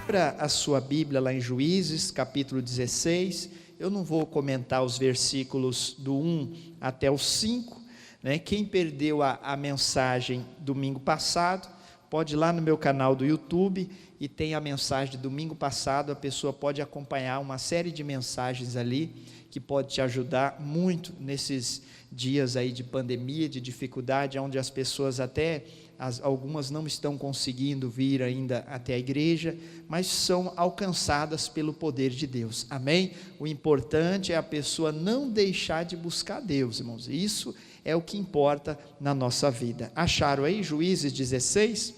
Abra a sua Bíblia lá em Juízes, capítulo 16. Eu não vou comentar os versículos do 1 até o 5, né? Quem perdeu a mensagem domingo passado, pode ir lá no meu canal do YouTube e tem a mensagem de domingo passado. A pessoa pode acompanhar uma série de mensagens ali que pode te ajudar muito nesses dias aí de pandemia, de dificuldade, onde as pessoas algumas não estão conseguindo vir ainda até a igreja, mas são alcançadas pelo poder de Deus, amém? O importante é a pessoa não deixar de buscar Deus, irmãos, isso é o que importa na nossa vida. Acharam aí Juízes 16?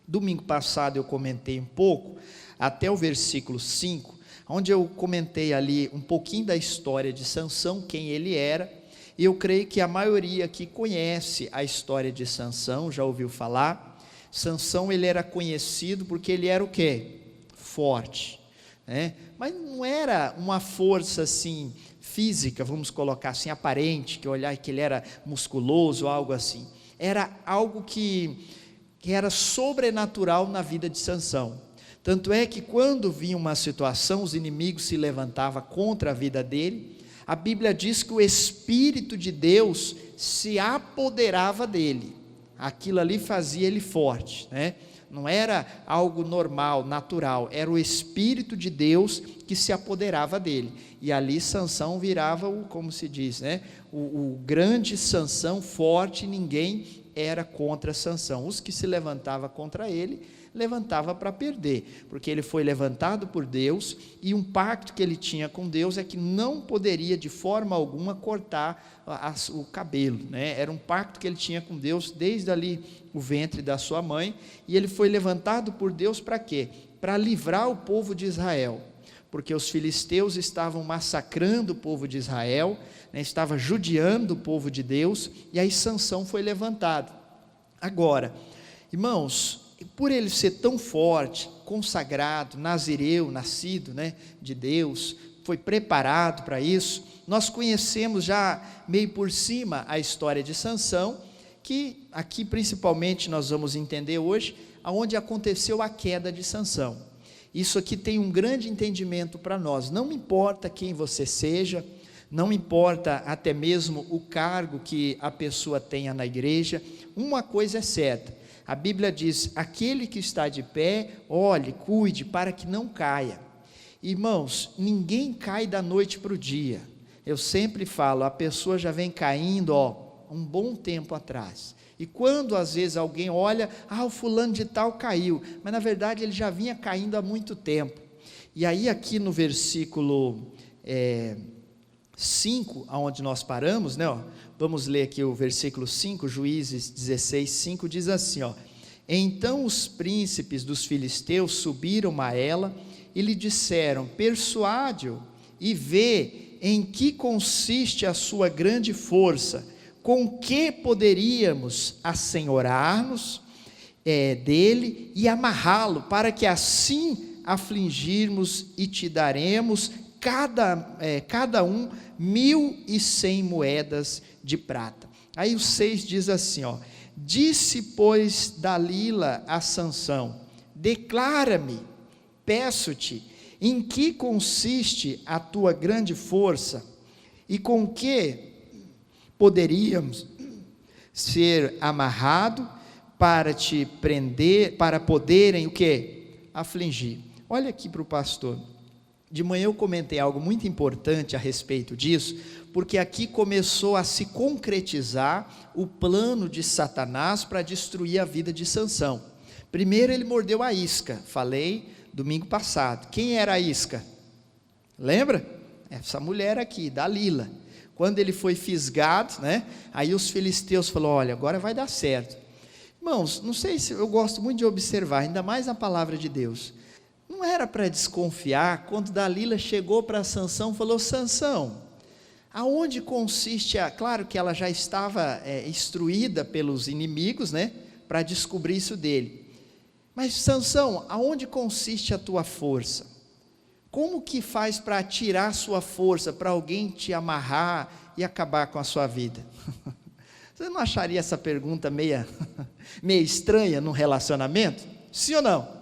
Domingo passado eu comentei um pouco, até o versículo 5, onde eu comentei ali um pouquinho da história de Sansão, quem ele era. E eu creio que a maioria aqui conhece a história de Sansão, já ouviu falar. Sansão, ele era conhecido porque ele era o quê? Forte, né? Mas não era uma força assim, física, vamos colocar assim, aparente, que olhar que ele era musculoso ou algo assim. Era algo que era sobrenatural na vida de Sansão. Tanto é que quando vinha uma situação, os inimigos se levantavam contra a vida dele, a Bíblia diz que o Espírito de Deus se apoderava dele, aquilo ali fazia ele forte, né? Não era algo normal, natural, era o Espírito de Deus que se apoderava dele, e ali Sansão virava como se diz, né? O grande Sansão, forte, ninguém era contra Sansão. Os que se levantavam contra ele, levantava para perder, porque ele foi levantado por Deus, e um pacto que ele tinha com Deus é que não poderia de forma alguma cortar o cabelo, né? Era um pacto que ele tinha com Deus desde ali o ventre da sua mãe, e ele foi levantado por Deus para quê? Para livrar o povo de Israel, porque os filisteus estavam massacrando o povo de Israel, né? Estava judiando o povo de Deus, e aí Sansão foi levantado. Agora, irmãos, por ele ser tão forte, consagrado, nazireu, nascido, né, de Deus, foi preparado para isso. Nós conhecemos já meio por cima a história de Sansão, que aqui principalmente nós vamos entender hoje, aonde aconteceu a queda de Sansão. Isso aqui tem um grande entendimento para nós. Não importa quem você seja, não importa até mesmo o cargo que a pessoa tenha na igreja, uma coisa é certa. A Bíblia diz, aquele que está de pé, olhe, cuide, para que não caia. Irmãos, ninguém cai da noite para o dia. Eu sempre falo, a pessoa já vem caindo, um bom tempo atrás. E quando às vezes alguém olha, o fulano de tal caiu, mas na verdade ele já vinha caindo há muito tempo. E aí aqui no versículo 5, aonde nós paramos, né, vamos ler aqui o versículo 5, Juízes 16, 5, diz assim, então os príncipes dos filisteus subiram a ela e lhe disseram, persuade-o e vê em que consiste a sua grande força, com que poderíamos assenhorar-nos dele e amarrá-lo, para que assim afligirmos e te daremos cada um 1.100 moedas de prata. Aí o 6 diz assim, disse pois Dalila a Sansão, declara-me, peço-te, em que consiste a tua grande força, e com que poderíamos ser amarrado para te prender, para poderem o quê? Afligir. Olha aqui para o pastor. De manhã eu comentei algo muito importante a respeito disso, porque aqui começou a se concretizar o plano de Satanás para destruir a vida de Sansão. Primeiro ele mordeu a isca, falei domingo passado. Quem era a isca? Lembra? Essa mulher aqui, Dalila. Quando ele foi fisgado, né? Aí os filisteus falaram, olha, agora vai dar certo. Irmãos, não sei se eu gosto muito de observar, ainda mais a palavra de Deus. Não era para desconfiar, quando Dalila chegou para Sansão, falou, Sansão, aonde consiste claro que ela já estava instruída pelos inimigos, né, para descobrir isso dele, mas Sansão, aonde consiste a tua força? Como que faz para tirar sua força, para alguém te amarrar e acabar com a sua vida? Você não acharia essa pergunta meia estranha num relacionamento? Sim ou não?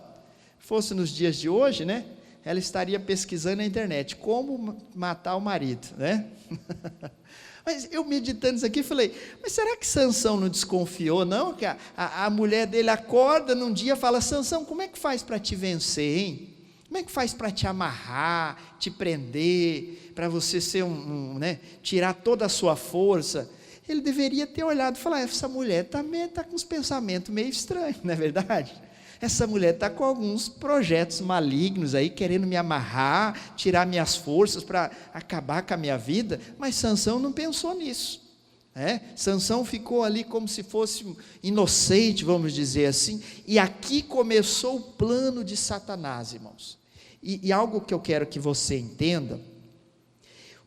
fosse nos dias de hoje, né? Ela estaria pesquisando na internet, como matar o marido, né? Mas eu meditando isso aqui, falei, mas será que Sansão não desconfiou, não? Que a mulher dele acorda num dia e fala, Sansão, como é que faz para te vencer, hein? Como é que faz para te amarrar, te prender, para você ser né, tirar toda a sua força? Ele deveria ter olhado e falar, essa mulher também está com uns pensamentos meio estranhos, não é verdade? Essa mulher está com alguns projetos malignos aí, querendo me amarrar, tirar minhas forças para acabar com a minha vida, mas Sansão não pensou nisso. Sansão ficou ali como se fosse inocente, vamos dizer assim, e aqui começou o plano de Satanás, irmãos. E algo que eu quero que você entenda,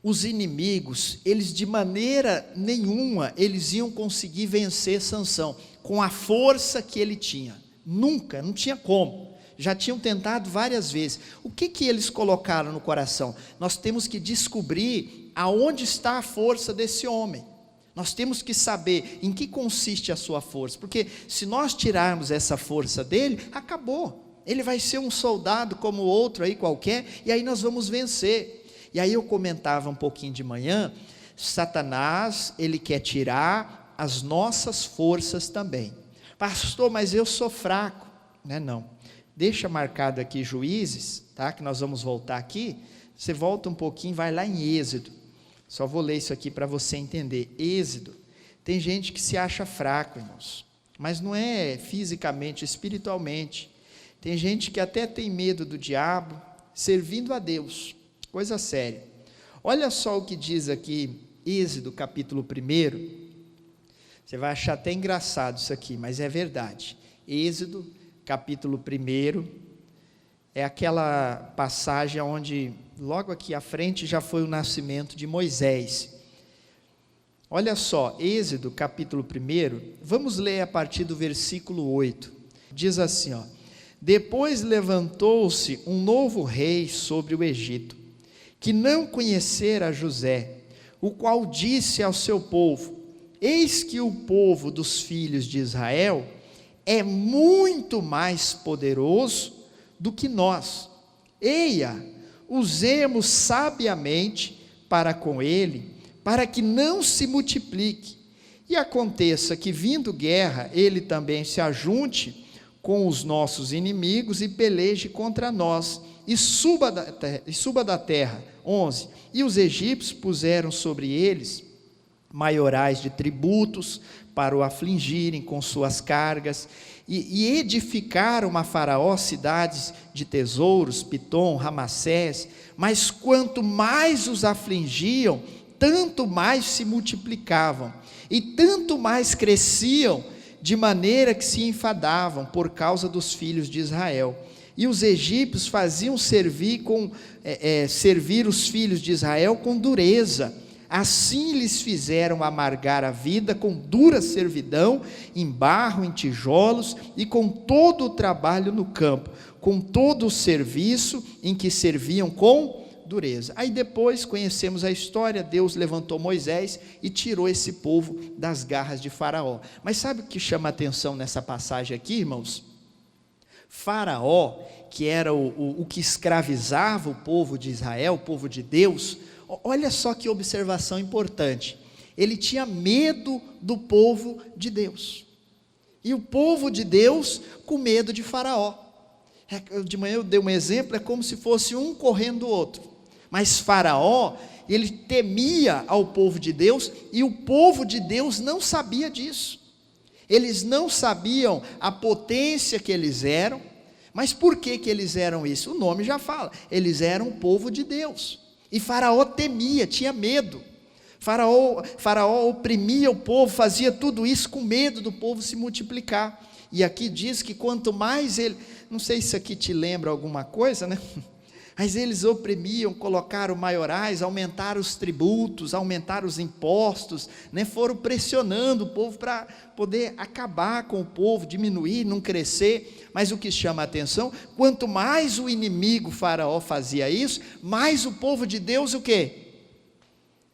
os inimigos, eles de maneira nenhuma, eles iam conseguir vencer Sansão, com a força que ele tinha. Nunca, não tinha como, já tinham tentado várias vezes. O que eles colocaram no coração? Nós temos que descobrir aonde está a força desse homem, nós temos que saber em que consiste a sua força, porque se nós tirarmos essa força dele, acabou, ele vai ser um soldado como outro aí qualquer, e aí nós vamos vencer. E aí eu comentava um pouquinho de manhã, Satanás, ele quer tirar as nossas forças também. Pastor, mas eu sou fraco, né? Não, deixa marcado aqui Juízes, tá? Que nós vamos voltar aqui, você volta um pouquinho, vai lá em Êxodo, só vou ler isso aqui para você entender. Êxodo, tem gente que se acha fraco, irmãos, mas não é fisicamente, espiritualmente, tem gente que até tem medo do diabo, servindo a Deus, coisa séria. Olha só o que diz aqui, Êxodo capítulo 1, você vai achar até engraçado isso aqui, mas é verdade. Êxodo, capítulo 1, é aquela passagem onde, logo aqui à frente, já foi o nascimento de Moisés. Olha só, Êxodo, capítulo 1, vamos ler a partir do versículo 8. Diz assim, ó, depois levantou-se um novo rei sobre o Egito, que não conhecera José, o qual disse ao seu povo, eis que o povo dos filhos de Israel é muito mais poderoso do que nós. Eia, usemos sabiamente para com ele, para que não se multiplique. E aconteça que, vindo guerra, ele também se ajunte com os nossos inimigos e peleje contra nós, e suba da terra. 11. E os egípcios puseram sobre eles maiorais de tributos, para o afligirem com suas cargas, e edificaram a Faraó cidades de tesouros, Pitom, Ramassés, mas quanto mais os afligiam, tanto mais se multiplicavam, e tanto mais cresciam, de maneira que se enfadavam por causa dos filhos de Israel. E os egípcios faziam servir os filhos de Israel com dureza. Assim lhes fizeram amargar a vida com dura servidão, em barro, em tijolos, e com todo o trabalho no campo, com todo o serviço em que serviam com dureza. Aí depois conhecemos a história, Deus levantou Moisés e tirou esse povo das garras de Faraó. Mas sabe o que chama a atenção nessa passagem aqui, irmãos? Faraó, que era o que escravizava o povo de Israel, o povo de Deus, olha só que observação importante, ele tinha medo do povo de Deus, e o povo de Deus com medo de Faraó. De manhã eu dei um exemplo, é como se fosse um correndo do outro, mas Faraó, ele temia ao povo de Deus, e o povo de Deus não sabia disso, eles não sabiam a potência que eles eram. Mas por que eles eram isso? O nome já fala, eles eram o povo de Deus, e Faraó temia, tinha medo. Faraó oprimia o povo, fazia tudo isso com medo do povo se multiplicar. E aqui diz que quanto mais ele, não sei se isso aqui te lembra alguma coisa, né? Mas eles oprimiam, colocaram maiorais, aumentaram os tributos, aumentaram os impostos, né? Foram pressionando o povo para poder acabar com o povo, diminuir, não crescer. Mas o que chama a atenção, quanto mais o inimigo Faraó fazia isso, mais o povo de Deus o quê?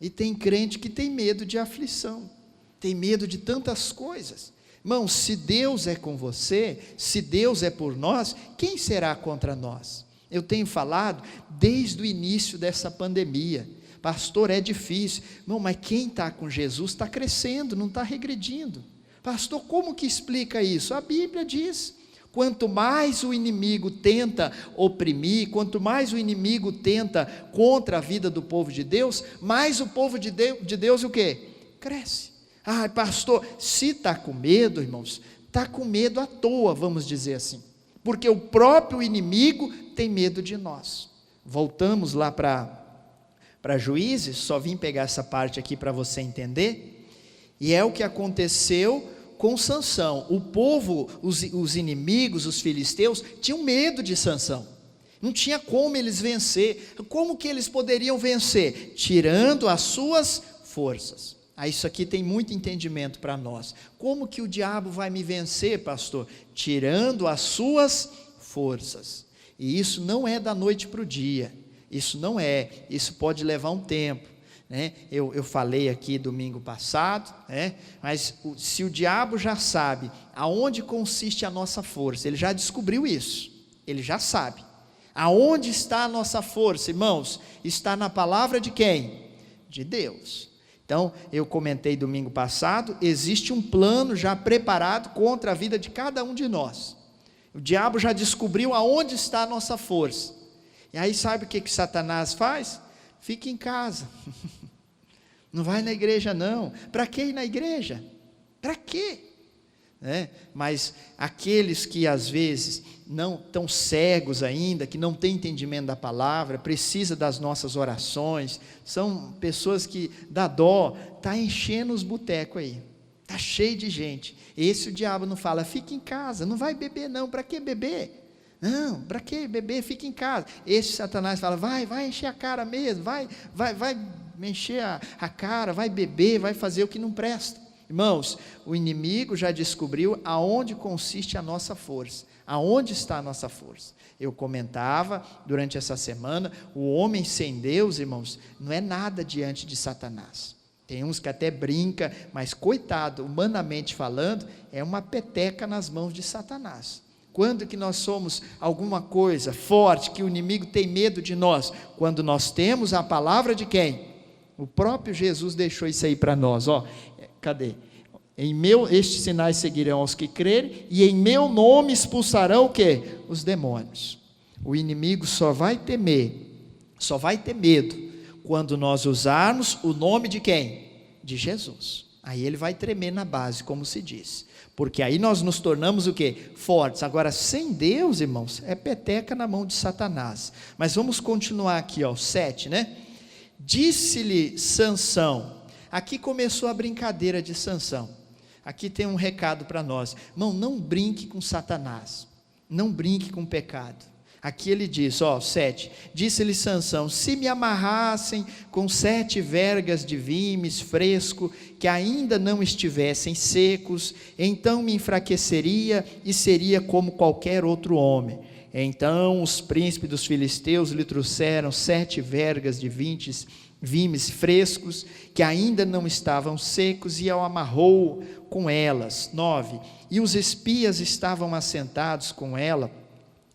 E tem crente que tem medo de aflição, tem medo de tantas coisas, Irmãos, se Deus é com você, se Deus é por nós, quem será contra nós? Eu tenho falado desde o início dessa pandemia, pastor, é difícil, não, mas quem está com Jesus está crescendo, não está regredindo. Pastor, como que explica isso? A Bíblia diz, quanto mais o inimigo tenta oprimir, quanto mais o inimigo tenta contra a vida do povo de Deus, mais o povo de Deus o quê? Cresce. Ah, pastor, se está com medo, irmãos, está com medo à toa, vamos dizer assim, porque o próprio inimigo tem medo de nós. Voltamos lá para Juízes, só vim pegar essa parte aqui para você entender, e é o que aconteceu com Sansão. O povo, os inimigos, os filisteus, tinham medo de Sansão, não tinha como eles vencer. Como que eles poderiam vencer? Tirando as suas forças. Isso aqui tem muito entendimento para nós. Como que o diabo vai me vencer, pastor? Tirando as suas forças. E isso não é da noite para o dia, isso não é, isso pode levar um tempo, né? Eu falei aqui domingo passado, né? Mas se o diabo já sabe aonde consiste a nossa força, ele já descobriu isso, ele já sabe, aonde está a nossa força, irmãos, está na palavra de quem? De Deus. Então, eu comentei domingo passado, existe um plano já preparado contra a vida de cada um de nós, o diabo já descobriu aonde está a nossa força, e aí sabe o que Satanás faz? Fica em casa, não vai na igreja não. Para que ir na igreja? Para quê? Mas aqueles que às vezes não estão cegos ainda, que não têm entendimento da palavra, precisa das nossas orações, são pessoas que dá dó, está enchendo os botecos aí, está cheio de gente. Esse o diabo não fala, fica em casa, não vai beber não. Para que beber? Não, para que beber? Fica em casa. Esse Satanás fala, vai encher a cara mesmo, vai encher a cara, vai beber, vai fazer o que não presta. Irmãos, o inimigo já descobriu aonde consiste a nossa força, aonde está a nossa força. Eu comentava durante essa semana, o homem sem Deus, irmãos, não é nada diante de Satanás. Tem uns que até brinca, mas coitado, humanamente falando, é uma peteca nas mãos de Satanás. Quando que nós somos alguma coisa forte, que o inimigo tem medo de nós? Quando nós temos a palavra de quem? O próprio Jesus deixou isso aí para nós, cadê? Estes sinais seguirão aos que crerem, e em meu nome expulsarão o quê? Os demônios. O inimigo só vai temer, só vai ter medo, quando nós usarmos o nome de quem? De Jesus. Aí ele vai tremer na base, como se diz, porque aí nós nos tornamos o quê? Fortes. Agora, sem Deus, irmãos, é peteca na mão de Satanás. Mas vamos continuar aqui, 7, né? Disse-lhe Sansão, aqui começou a brincadeira de Sansão, aqui tem um recado para nós, irmão, não brinque com Satanás, não brinque com o pecado. Aqui ele diz, 7, disse-lhe Sansão, se me amarrassem com 7 vergas de vimes fresco, que ainda não estivessem secos, então me enfraqueceria e seria como qualquer outro homem. Então os príncipes dos filisteus lhe trouxeram 7 vergas de vimes frescos, que ainda não estavam secos, e o amarrou com elas. 9, e os espias estavam assentados com ela,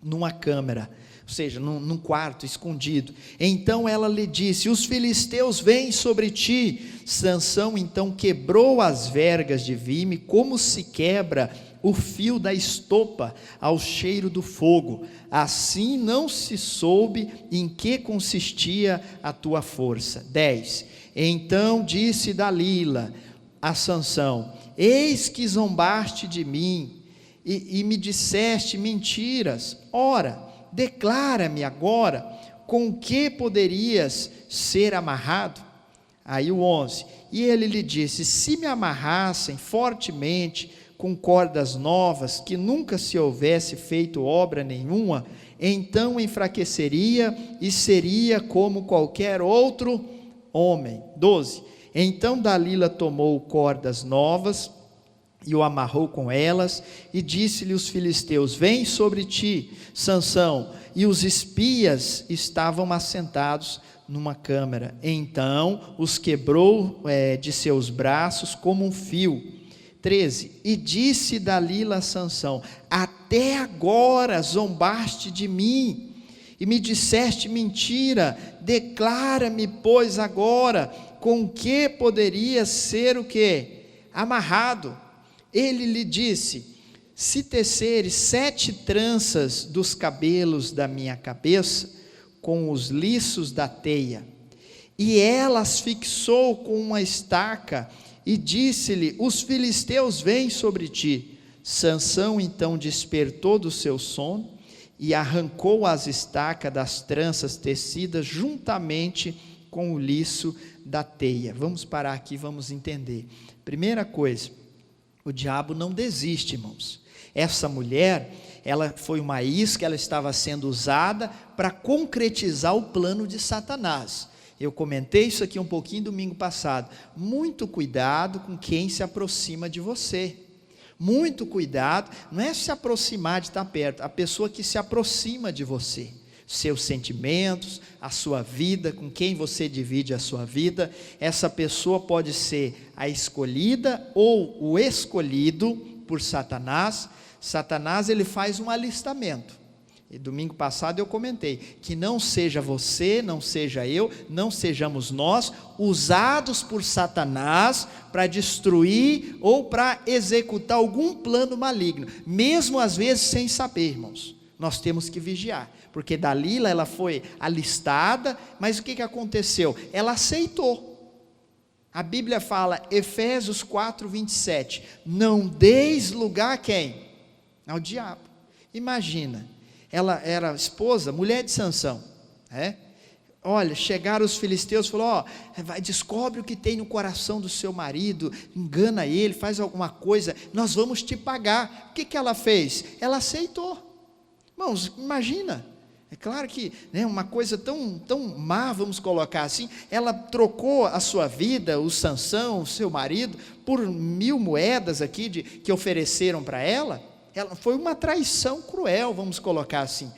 numa câmara, ou seja, num quarto escondido. Então ela lhe disse, os filisteus vêm sobre ti. Sansão então quebrou as vergas de vime, como se quebra o fio da estopa ao cheiro do fogo. Assim não se soube em que consistia a tua força. 10, então disse Dalila a Sansão, eis que zombaste de mim, e me disseste mentiras. Ora, declara-me agora, com que poderias ser amarrado? Aí o 11, e ele lhe disse, se me amarrassem fortemente com cordas novas, que nunca se houvesse feito obra nenhuma, então enfraqueceria e seria como qualquer outro homem. 12, então Dalila tomou cordas novas, e o amarrou com elas, e disse-lhe os filisteus, vem sobre ti, Sansão, e os espias estavam assentados numa câmara. Então os quebrou de seus braços como um fio, 13, e disse Dalila a Sansão: até agora zombaste de mim, e me disseste mentira, declara-me, pois, agora, com que poderia ser o quê? Amarrado. Ele lhe disse: se teceres 7 tranças dos cabelos da minha cabeça, com os liços da teia, e ela as fixou com uma estaca, e disse-lhe: os filisteus vêm sobre ti. Sansão então despertou do seu sono, e arrancou as estacas das tranças tecidas juntamente com o liço da teia. Vamos parar aqui, vamos entender. Primeira coisa, o diabo não desiste, irmãos. Essa mulher, ela foi uma isca, ela estava sendo usada para concretizar o plano de Satanás. Eu comentei isso aqui um pouquinho domingo passado. Muito cuidado com quem se aproxima de você. Muito cuidado, não é se aproximar de estar perto, a pessoa que se aproxima de você. Seus sentimentos, a sua vida, com quem você divide a sua vida, essa pessoa pode ser a escolhida ou o escolhido por Satanás. Satanás, ele faz um alistamento, e domingo passado eu comentei, que não seja você, não seja eu, não sejamos nós, usados por Satanás, para destruir, ou para executar algum plano maligno, mesmo às vezes sem saber, irmãos. Nós temos que vigiar, porque Dalila, ela foi alistada, mas o que aconteceu? Ela aceitou. A Bíblia fala, Efésios 4:27, não deis lugar a quem? Ao diabo. Imagina, ela era esposa, mulher de Sansão, olha, chegaram os filisteus, falou, descobre o que tem no coração do seu marido, engana ele, faz alguma coisa, nós vamos te pagar. O que ela fez? Ela aceitou. Irmãos, imagina, é claro que, uma coisa tão má, vamos colocar assim, ela trocou a sua vida, o Sansão, o seu marido, por 1000 moedas aqui, que ofereceram para ela. Foi uma traição cruel, vamos colocar assim,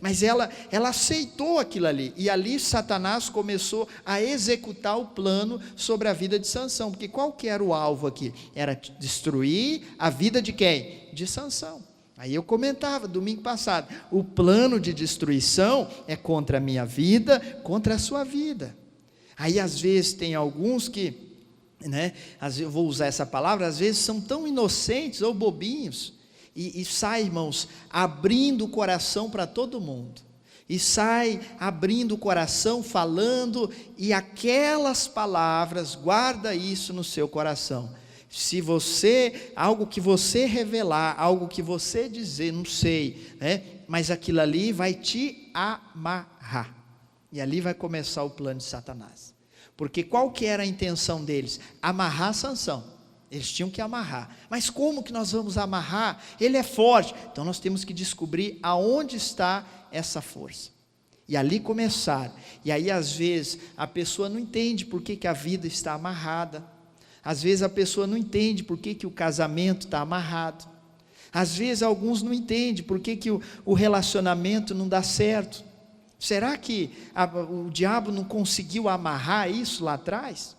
mas ela aceitou aquilo ali, e ali Satanás começou a executar o plano sobre a vida de Sansão, porque qual que era o alvo aqui? Era destruir a vida de quem? De Sansão. Aí eu comentava domingo passado, o plano de destruição é contra a minha vida, contra a sua vida. Aí às vezes tem alguns que, às vezes eu vou usar essa palavra, às vezes são tão inocentes ou bobinhos, e sai, irmãos, abrindo o coração para todo mundo, e sai abrindo o coração, falando, e aquelas palavras, guarda isso no seu coração. Se você, algo que você revelar, algo que você dizer, não sei, mas aquilo ali vai te amarrar, e ali vai começar o plano de Satanás, porque qual que era a intenção deles? Amarrar Sansão. Eles tinham que amarrar, mas como que nós vamos amarrar? Ele é forte, então nós temos que descobrir aonde está essa força, e ali começar. E aí às vezes a pessoa não entende por que a vida está amarrada, às vezes a pessoa não entende por que o casamento está amarrado, às vezes alguns não entendem por que o relacionamento não dá certo. Será que o diabo não conseguiu amarrar isso lá atrás?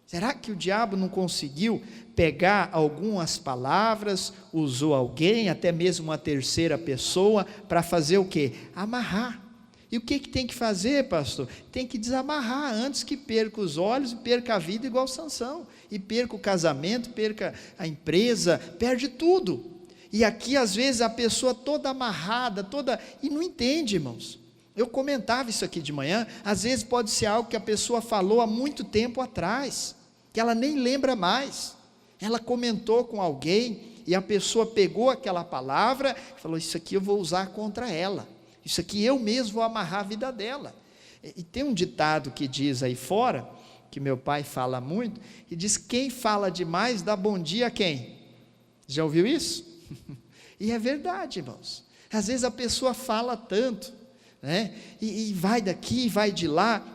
Será que o diabo não conseguiu pegar algumas palavras, usou alguém, até mesmo uma terceira pessoa, para fazer o quê? Amarrar. E o que tem que fazer, pastor? Tem que desamarrar, antes que perca os olhos e perca a vida igual Sansão, e perca o casamento, perca a empresa, perde tudo. E aqui às vezes a pessoa toda amarrada, e não entende, irmãos. Eu comentava isso aqui de manhã, às vezes pode ser algo que a pessoa falou há muito tempo atrás, que ela nem lembra mais. Ela comentou com alguém, e a pessoa pegou aquela palavra, e falou, isso aqui eu vou usar contra ela, isso aqui eu mesmo vou amarrar a vida dela. E tem um ditado que diz aí fora, que meu pai fala muito, e diz, quem fala demais dá bom dia a quem? Já ouviu isso? E é verdade, irmãos. Às vezes a pessoa fala tanto, e vai daqui, vai de lá,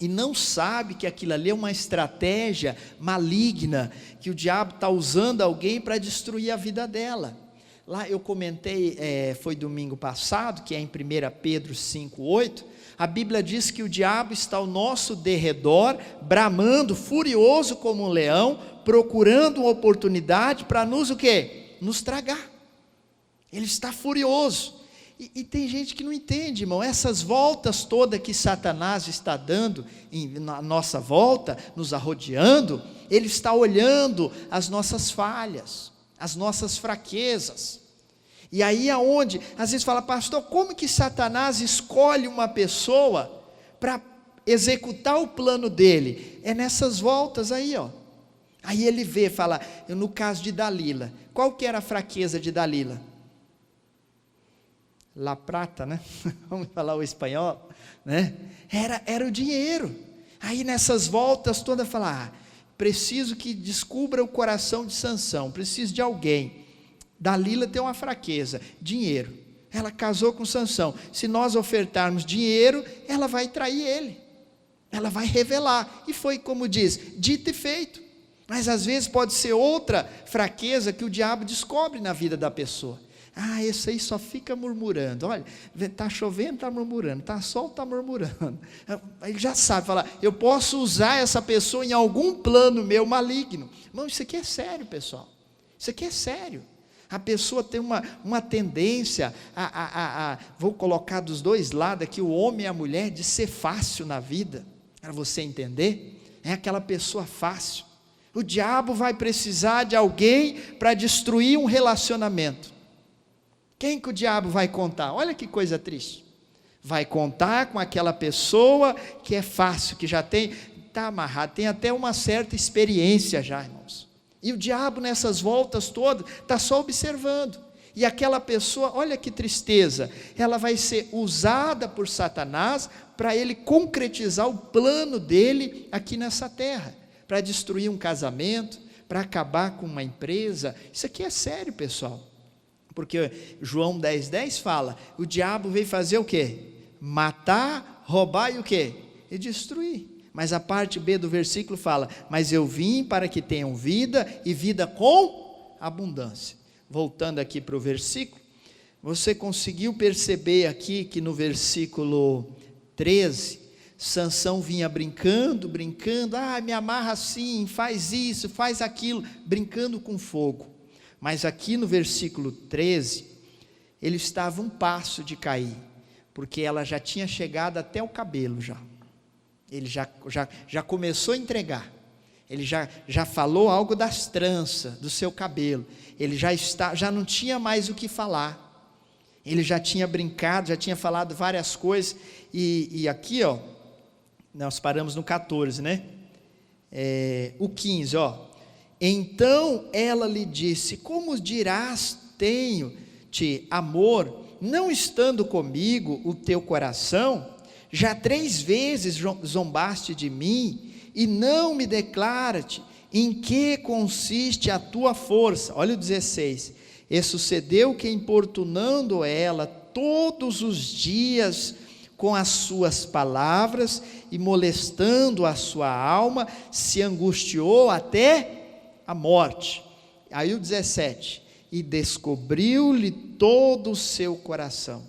e não sabe que aquilo ali é uma estratégia maligna, que o diabo está usando alguém para destruir a vida dela. Lá eu comentei, foi domingo passado, que é em 1 Pedro 5:8, a Bíblia diz que o diabo está ao nosso derredor, bramando, furioso como um leão, procurando uma oportunidade para nos o quê? Nos tragar. Ele está furioso. E tem gente que não entende, irmão, essas voltas todas que Satanás está dando na nossa volta, nos arrodeando, ele está olhando as nossas falhas, as nossas fraquezas. E aí aonde, às vezes fala, pastor, como que Satanás escolhe uma pessoa para executar o plano dele? É nessas voltas aí, ó. Aí ele vê, fala, no caso de Dalila, qual que era a fraqueza de Dalila? La Prata, né? Vamos falar o espanhol, né? Era o dinheiro. Aí nessas voltas todas falar, preciso que descubra o coração de Sansão, preciso de alguém. Dalila tem uma fraqueza, dinheiro. Ela casou com Sansão. Se nós ofertarmos dinheiro, ela vai trair ele. Ela vai revelar. E foi como diz, dito e feito. Mas às vezes pode ser outra fraqueza que o diabo descobre na vida da pessoa. Ah, esse aí só fica murmurando. Olha, está chovendo, está murmurando. Está sol, está murmurando. Ele já sabe falar, eu posso usar essa pessoa em algum plano meu maligno. Irmão, isso aqui é sério, pessoal. Isso aqui é sério. A pessoa tem uma tendência vou colocar dos dois lados aqui, o homem e a mulher, de ser fácil na vida. Para você entender, é aquela pessoa fácil. O diabo vai precisar de alguém para destruir um relacionamento. Quem que o diabo vai contar? Olha que coisa triste. Vai contar com aquela pessoa que é fácil, que já está amarrado, tem até uma certa experiência já, irmãos. E o diabo nessas voltas todas está só observando. E aquela pessoa, olha que tristeza, ela vai ser usada por Satanás para ele concretizar o plano dele aqui nessa terra, para destruir um casamento, para acabar com uma empresa. Isso aqui é sério, pessoal. Porque João 10:10 fala, o diabo veio fazer o quê? Matar, roubar e o quê? E destruir. Mas a parte B do versículo fala, mas eu vim para que tenham vida e vida com abundância. Voltando aqui para o versículo, você conseguiu perceber aqui que no versículo 13, Sansão vinha brincando, me amarra assim, faz isso, faz aquilo, brincando com fogo. Mas aqui no versículo 13, ele estava um passo de cair, porque ela já tinha chegado até o cabelo já. Ele já começou a entregar. Ele já falou algo das tranças, do seu cabelo. Ele já não tinha mais o que falar. Ele já tinha brincado, já tinha falado várias coisas. E aqui, ó, nós paramos no 14, né? O 15, ó. Então ela lhe disse, como dirás, tenho-te amor, não estando comigo o teu coração? Já 3 vezes zombaste de mim, e não me declara-te em que consiste a tua força. Olha o 16, e sucedeu que importunando ela todos os dias com as suas palavras, e molestando a sua alma, se angustiou até a morte. Aí o 17, e descobriu-lhe todo o seu coração,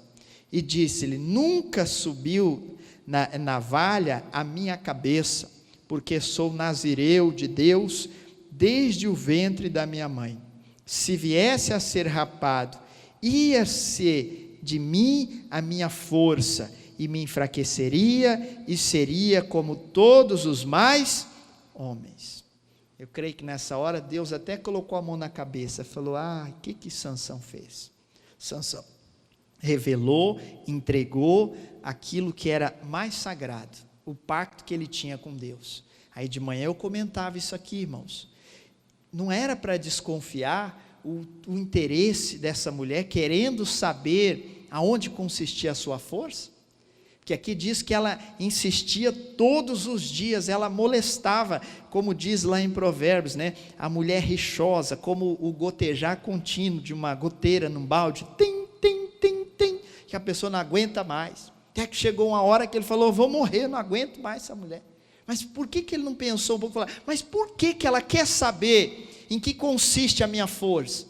e disse-lhe, nunca subiu navalha a minha cabeça, porque sou nazireu de Deus, desde o ventre da minha mãe. Se viesse a ser rapado, ia ser de mim a minha força, e me enfraqueceria, e seria como todos os mais homens. Eu creio que nessa hora Deus até colocou a mão na cabeça, falou, o que Sansão fez? Sansão revelou, entregou aquilo que era mais sagrado, o pacto que ele tinha com Deus. Aí de manhã eu comentava isso aqui, irmãos. Não era para desconfiar o interesse dessa mulher, querendo saber aonde consistia a sua força? Que aqui diz que ela insistia todos os dias, ela molestava, como diz lá em Provérbios, né? A mulher rixosa, como o gotejar contínuo de uma goteira num balde, que a pessoa não aguenta mais. Até que chegou uma hora que ele falou, vou morrer, não aguento mais essa mulher. Mas por que ele não pensou um pouco, falar, mas por que ela quer saber em que consiste a minha força?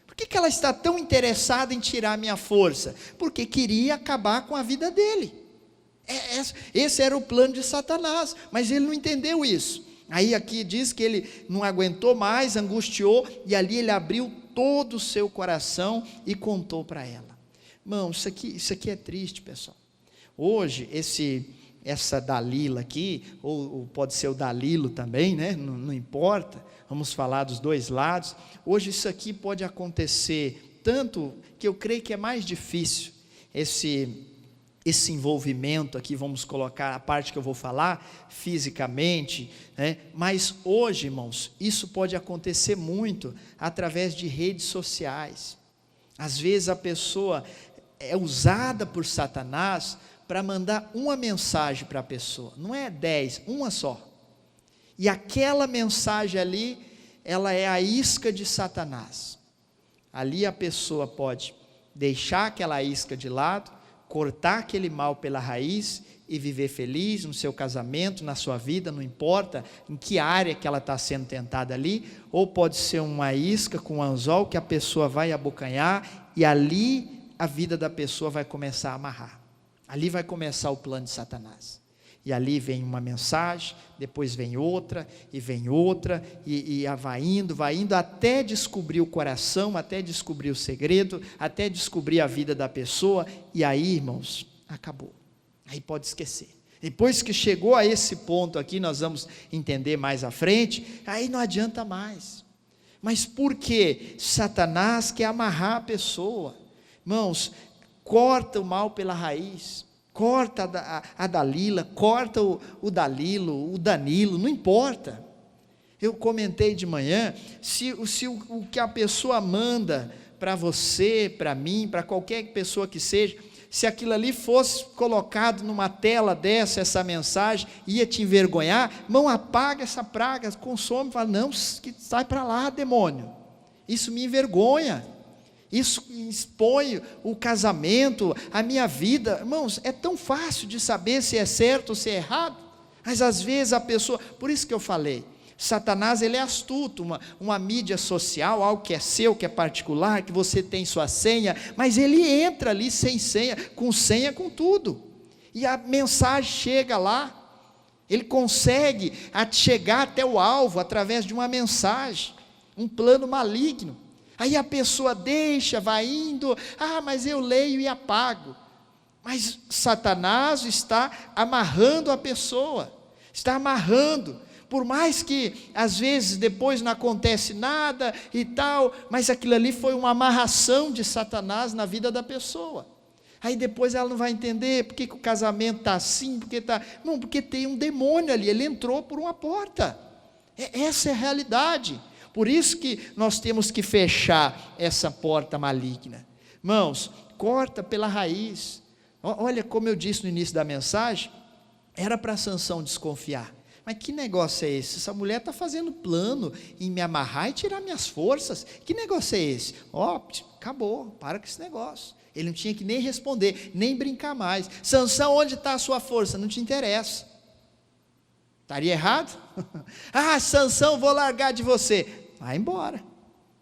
Por que ela está tão interessada em tirar a minha força? Porque queria acabar com a vida dele. Esse era o plano de Satanás, mas ele não entendeu isso. Aí aqui diz que ele não aguentou mais, angustiou, e ali ele abriu todo o seu coração e contou para ela. Irmão, isso aqui é triste, pessoal. Hoje, essa Dalila aqui, ou pode ser o Dalilo também, né? Não importa, vamos falar dos dois lados. Hoje isso aqui pode acontecer, tanto que eu creio que é mais difícil, esse envolvimento aqui, vamos colocar a parte que eu vou falar, fisicamente, né? Mas hoje, irmãos, isso pode acontecer muito através de redes sociais. Às vezes a pessoa é usada por Satanás para mandar uma mensagem para a pessoa, não é 10, uma só, e aquela mensagem ali, ela é a isca de Satanás. Ali a pessoa pode deixar aquela isca de lado, cortar aquele mal pela raiz e viver feliz no seu casamento, na sua vida, não importa em que área que ela está sendo tentada ali, ou pode ser uma isca com um anzol que a pessoa vai abocanhar, e ali a vida da pessoa vai começar a amarrar, ali vai começar o plano de Satanás, e ali vem uma mensagem, depois vem outra, e vai indo, até descobrir o coração, até descobrir o segredo, até descobrir a vida da pessoa, e aí, irmãos, acabou, aí pode esquecer. Depois que chegou a esse ponto aqui, nós vamos entender mais à frente, aí não adianta mais. Mas por quê? Satanás quer amarrar a pessoa. Irmãos, corta o mal pela raiz, corta a Dalila, corta o Dalilo, o Danilo, não importa. Eu comentei de manhã, se o que a pessoa manda para você, para mim, para qualquer pessoa que seja, se aquilo ali fosse colocado numa tela dessa, essa mensagem, ia te envergonhar, irmão, apaga essa praga, consome, fala, não, sai para lá, demônio, isso me envergonha, isso expõe o casamento, a minha vida. Irmãos, é tão fácil de saber se é certo ou se é errado, mas às vezes a pessoa, por isso que eu falei, Satanás ele é astuto, uma mídia social, algo que é seu, que é particular, que você tem sua senha, mas ele entra ali sem senha, com tudo, e a mensagem chega lá, ele consegue chegar até o alvo, através de uma mensagem, um plano maligno. Aí a pessoa deixa, vai indo, mas eu leio e apago, mas Satanás está amarrando a pessoa, está amarrando, por mais que às vezes depois não acontece nada e tal, mas aquilo ali foi uma amarração de Satanás na vida da pessoa, aí depois ela não vai entender, porque que o casamento está assim, porque tem um demônio ali, ele entrou por uma porta, essa é a realidade. Por isso que nós temos que fechar essa porta maligna. Irmãos, corta pela raiz. Olha como eu disse no início da mensagem, era para Sansão desconfiar. Mas que negócio é esse? Essa mulher está fazendo plano em me amarrar e tirar minhas forças. Que negócio é esse? Acabou, para com esse negócio. Ele não tinha que nem responder, nem brincar mais. Sansão, onde está a sua força? Não te interessa. Estaria errado? Sansão, vou largar de você. Vai embora.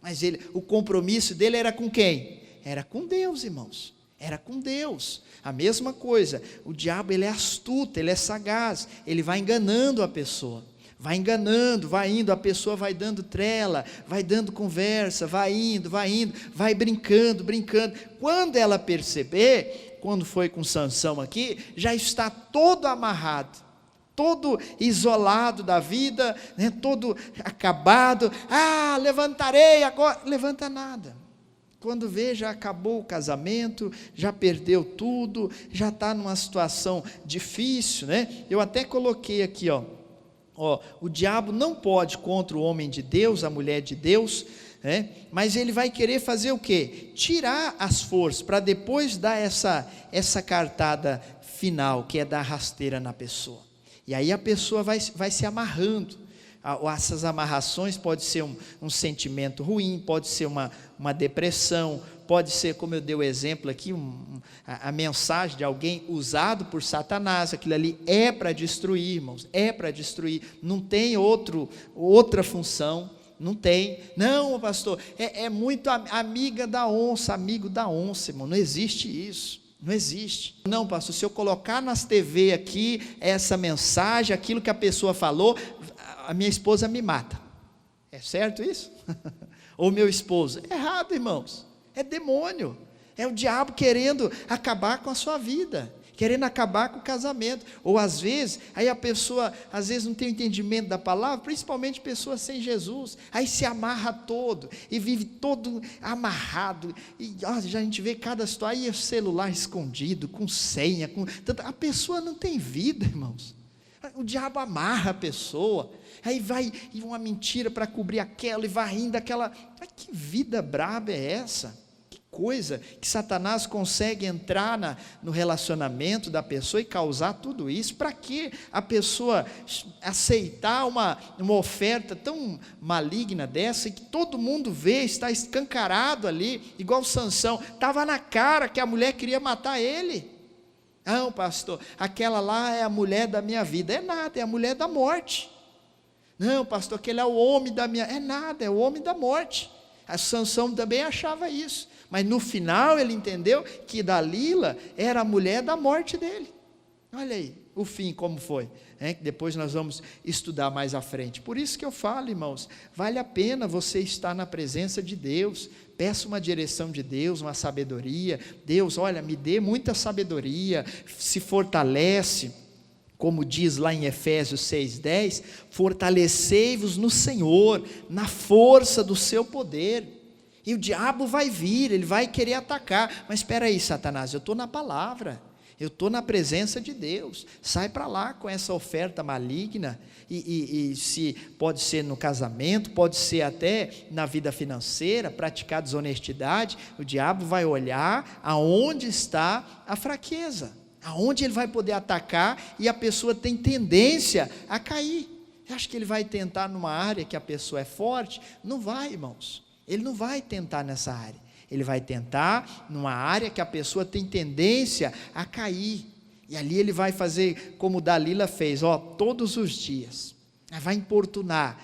Mas o compromisso dele era com quem? Era com Deus, irmãos. Era com Deus. A mesma coisa, o diabo ele é astuto, ele é sagaz, ele vai enganando a pessoa, vai enganando, vai indo, a pessoa vai dando trela, vai dando conversa, vai indo, vai brincando, quando ela perceber, quando foi com Sansão aqui, já está todo amarrado, todo isolado da vida, né, todo acabado, levantarei agora, levanta nada, quando vê já acabou o casamento, já perdeu tudo, já está numa situação difícil, né? Eu até coloquei aqui, o diabo não pode contra o homem de Deus, a mulher de Deus, né? Mas ele vai querer fazer o quê? Tirar as forças, para depois dar essa cartada final, que é dar rasteira na pessoa, e aí a pessoa vai se amarrando. Essas amarrações pode ser um sentimento ruim, pode ser uma depressão, pode ser, como eu dei o exemplo aqui, a mensagem de alguém usado por Satanás, aquilo ali é para destruir, irmãos, é para destruir, não tem outra função, não tem, não pastor, é muito amiga da onça, amigo da onça, irmão, não existe isso. Não existe. Não, pastor, se eu colocar nas TV aqui essa mensagem, aquilo que a pessoa falou, a minha esposa me mata. É certo isso? Ou meu esposo? Errado, irmãos. É demônio. É o diabo querendo acabar com a sua vida, querendo acabar com o casamento. Ou às vezes, aí a pessoa às vezes não tem o entendimento da palavra, principalmente pessoas sem Jesus, aí se amarra todo, e vive todo amarrado, e a gente vê cada situação, aí é o celular escondido, com senha, a pessoa não tem vida, irmãos. O diabo amarra a pessoa, aí vai, e uma mentira para cobrir aquela, e vai rindo aquela, que vida braba é essa? Coisa que Satanás consegue entrar no relacionamento da pessoa e causar tudo isso. Para que a pessoa aceitar uma oferta tão maligna dessa, e que todo mundo vê, está escancarado ali, igual Sansão, estava na cara que a mulher queria matar ele. Não, pastor, aquela lá é a mulher da minha vida. É nada, é a mulher da morte. Não, pastor, aquele é o homem da minha... É nada, é o homem da morte. A Sansão também achava isso, mas no final ele entendeu que Dalila era a mulher da morte dele. Olha aí, o fim como foi, que depois nós vamos estudar mais à frente. Por isso que eu falo, irmãos, vale a pena você estar na presença de Deus, peça uma direção de Deus, uma sabedoria. Deus, olha, me dê muita sabedoria, se fortalece, como diz lá em Efésios 6,10, fortalecei-vos no Senhor, na força do seu poder. E o diabo vai vir, ele vai querer atacar, mas espera aí, Satanás, eu estou na palavra, eu estou na presença de Deus, sai para lá com essa oferta maligna, e se pode ser no casamento, pode ser até na vida financeira, praticar desonestidade, o diabo vai olhar aonde está a fraqueza, aonde ele vai poder atacar, e a pessoa tem tendência a cair. Eu acho que ele vai tentar numa área que a pessoa é forte? Não vai, irmãos, ele não vai tentar nessa área, ele vai tentar numa área que a pessoa tem tendência a cair, e ali ele vai fazer como Dalila fez, todos os dias, vai importunar,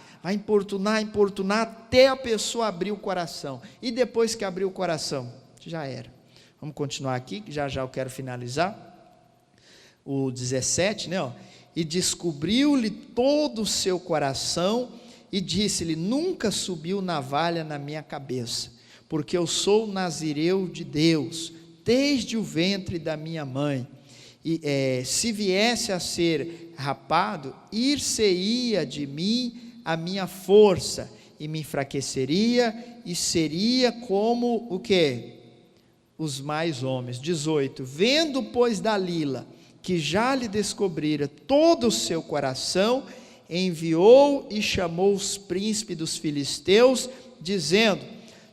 até a pessoa abrir o coração, e depois que abrir o coração, já era. Vamos continuar aqui, que já eu quero finalizar, o 17, e descobriu-lhe todo o seu coração, e disse-lhe, nunca subiu navalha na minha cabeça, porque eu sou nazireu de Deus, desde o ventre da minha mãe, e se viesse a ser rapado, ir-se-ia de mim a minha força, e me enfraqueceria, e seria como o quê? Os mais homens. 18, vendo pois Dalila, que já lhe descobrira todo o seu coração, enviou e chamou os príncipes dos filisteus, dizendo,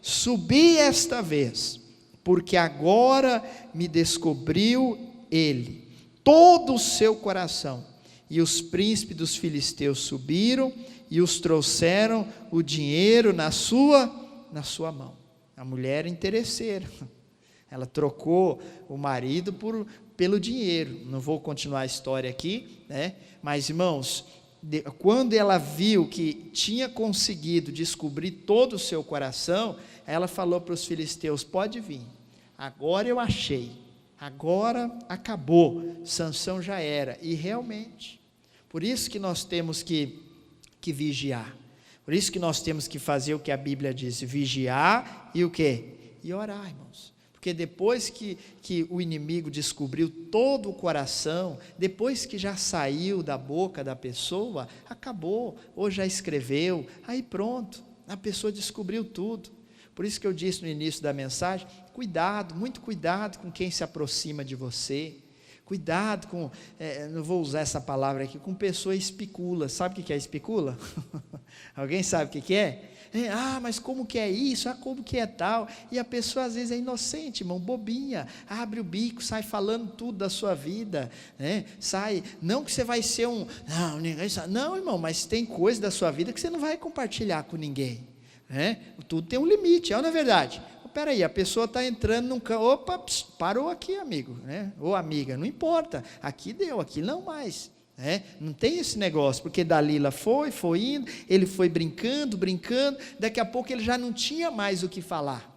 subi esta vez, porque agora me descobriu ele, todo o seu coração. E os príncipes dos filisteus subiram, e os trouxeram o dinheiro na sua mão. A mulher interesseira, ela trocou o marido pelo dinheiro. Não vou continuar a história aqui, mas irmãos, quando ela viu que tinha conseguido descobrir todo o seu coração, ela falou para os filisteus, pode vir, agora eu achei, agora acabou, Sansão já era, e realmente, por isso que nós temos que vigiar, por isso que nós temos que fazer o que a Bíblia diz, vigiar e o quê? E orar, irmãos. Porque depois que o inimigo descobriu todo o coração, depois que já saiu da boca da pessoa, acabou, ou já escreveu, aí pronto, a pessoa descobriu tudo. Por isso que eu disse no início da mensagem, cuidado, muito cuidado com quem se aproxima de você, cuidado com, não vou usar essa palavra aqui, com pessoa especula. Sabe o que é especula? Alguém sabe o que é? Mas como que é isso? Como que é tal? E a pessoa às vezes é inocente, irmão, bobinha, abre o bico, sai falando tudo da sua vida, sai, não que você vai ser não, ninguém sabe, não, irmão, mas tem coisa da sua vida que você não vai compartilhar com ninguém, tudo tem um limite, não é verdade? Espera aí, a pessoa está entrando num campo, parou aqui, amigo, ou amiga, não importa, aqui deu, aqui não mais. Não tem esse negócio, porque Dalila foi indo, ele foi brincando, daqui a pouco ele já não tinha mais o que falar,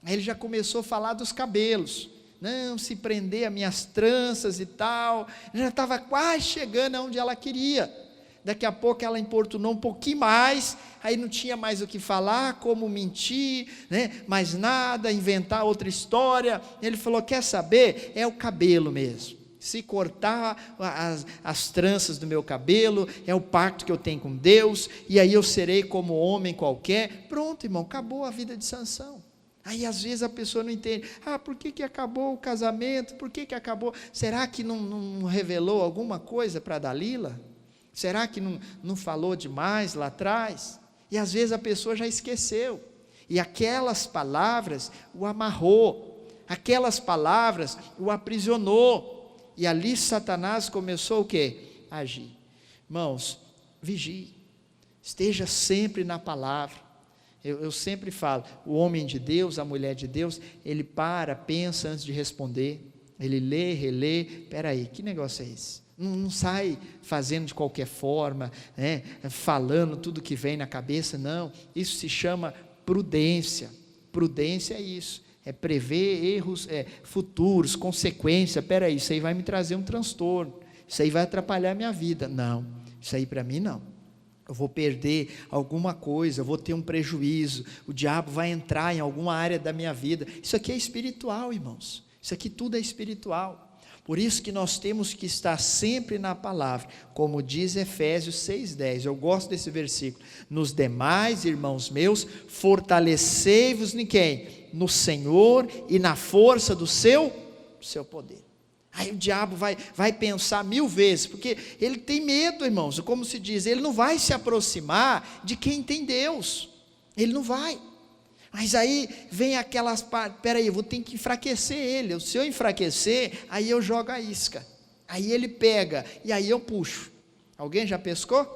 aí ele já começou a falar dos cabelos, não, se prender as minhas tranças e tal, já estava quase chegando aonde ela queria, Daqui a pouco ela importunou um pouquinho mais, aí não tinha mais o que falar, como mentir, né? Mais nada, inventar outra história. Ele falou, quer saber? É o cabelo mesmo. Se cortar as tranças do meu cabelo, é o pacto que eu tenho com Deus, e aí eu serei como homem qualquer. Pronto, irmão, acabou a vida de Sansão. Aí às vezes a pessoa não entende, por que acabou o casamento, por que acabou, será que não revelou alguma coisa para Dalila? Será que não falou demais lá atrás? E às vezes a pessoa já esqueceu, e aquelas palavras o amarrou, aquelas palavras o aprisionou, e ali Satanás começou o quê? A agir. Irmãos, vigie, esteja sempre na palavra. Eu sempre falo, o homem de Deus, a mulher de Deus, ele pensa antes de responder, ele lê, relê, peraí, que negócio é esse? Não sai fazendo de qualquer forma, né, falando tudo que vem na cabeça, não, isso se chama prudência. Prudência é isso, é prever erros futuros, consequência. Peraí, isso aí vai me trazer um transtorno, isso aí vai atrapalhar a minha vida. Não, isso aí para mim não, eu vou perder alguma coisa, eu vou ter um prejuízo, o diabo vai entrar em alguma área da minha vida. Isso aqui é espiritual, irmãos, isso aqui tudo é espiritual. Por isso que nós temos que estar sempre na palavra, como diz Efésios 6,10, eu gosto desse versículo, nos demais, irmãos meus, fortalecei-vos em quem? No Senhor e na força do seu poder. Aí o diabo vai pensar 1000 vezes, porque ele tem medo, irmãos, como se diz, ele não vai se aproximar de quem tem Deus, ele não vai. Mas aí vem aquelas partes, peraí, eu vou ter que enfraquecer ele, se eu enfraquecer, aí eu jogo a isca, aí ele pega, e aí eu puxo. Alguém já pescou?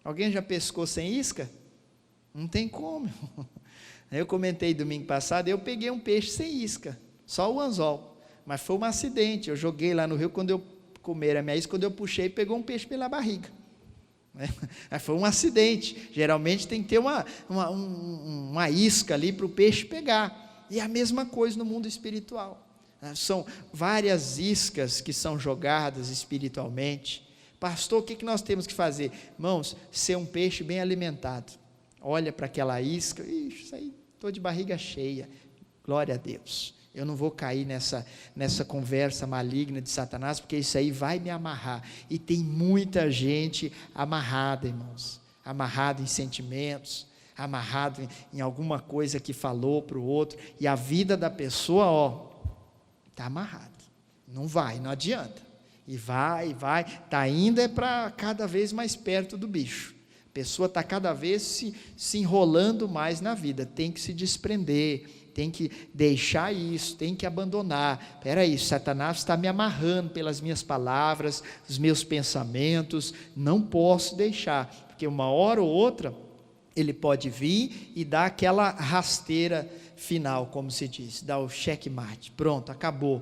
Alguém já pescou sem isca? Não tem como. Eu comentei domingo passado, eu peguei um peixe sem isca, só o anzol, mas foi um acidente, eu joguei lá no rio, quando eu comer a minha isca, quando eu puxei, pegou um peixe pela barriga. Foi um acidente, geralmente tem que ter uma isca ali para o peixe pegar, e a mesma coisa no mundo espiritual, são várias iscas que são jogadas espiritualmente. Pastor, o que nós temos que fazer? Irmãos, ser um peixe bem alimentado, olha para aquela isca, isso aí, estou de barriga cheia, glória a Deus, eu não vou cair nessa conversa maligna de Satanás, porque isso aí vai me amarrar, e tem muita gente amarrada, irmãos, amarrado em sentimentos, amarrado em alguma coisa que falou para o outro, e a vida da pessoa, está amarrada, não adianta, e vai, está indo para cada vez mais perto do bicho, a pessoa está cada vez se enrolando mais na vida, tem que se desprender, tem que deixar isso, tem que abandonar. Espera aí, Satanás está me amarrando pelas minhas palavras, os meus pensamentos, não posso deixar, porque uma hora ou outra, ele pode vir e dar aquela rasteira final, como se diz, dar o checkmate, pronto, acabou.